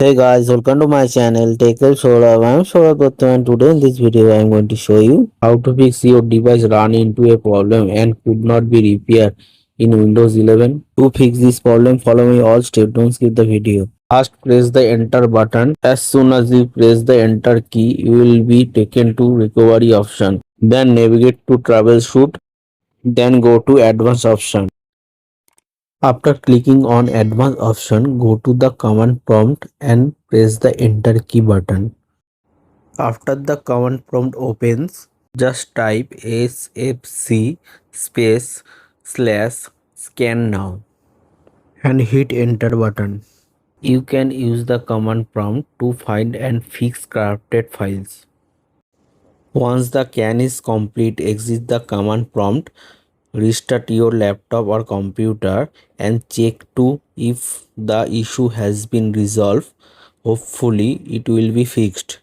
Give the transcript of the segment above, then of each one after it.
Hey guys, welcome to my channel. Take care, Sourav. I am Sourav Dutta, and today in this video I am going to show you how to fix your device run into a problem and could not be repaired in Windows 11. To fix this problem, follow me all steps. Don't skip the video. First, press the enter button. As soon as you press the enter key, you will be taken to recovery option. Then navigate to troubleshoot. Then go to advanced option. After clicking on advanced option, go to the command prompt and press the enter key button. After the command prompt opens, just type sfc space slash scan now and hit enter button. You can use the command prompt to find and fix corrupted files. Once the scan is complete, exit the command prompt, restart your laptop or computer and check to if the issue has been resolved. Hopefully it will be fixed.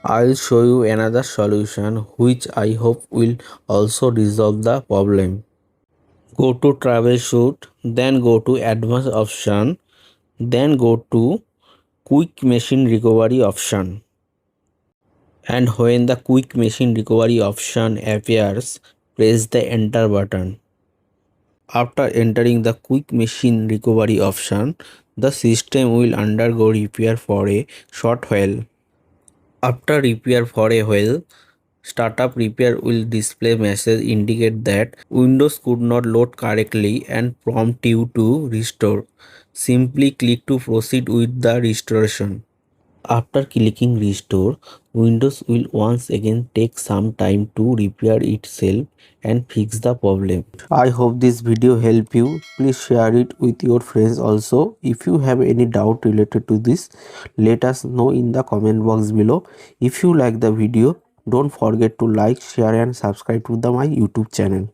I'll show you another solution which I hope will also resolve the problem. Go to troubleshoot, then go to advanced option, then go to quick machine recovery option. And when the quick machine recovery option appears, press the enter button. After entering the quick machine recovery option, the system will undergo repair for a short while. After repair for a while, startup repair will display message indicate that Windows could not load correctly and prompt you to restore. Simply click to proceed with the restoration. After clicking restore, Windows will once again take some time to repair itself and fix the problem. I hope this video helped you. Please share it with your friends also. If you have any doubt related to this, let us know in the comment box below. If you like the video, don't forget to like, share and subscribe to my YouTube channel.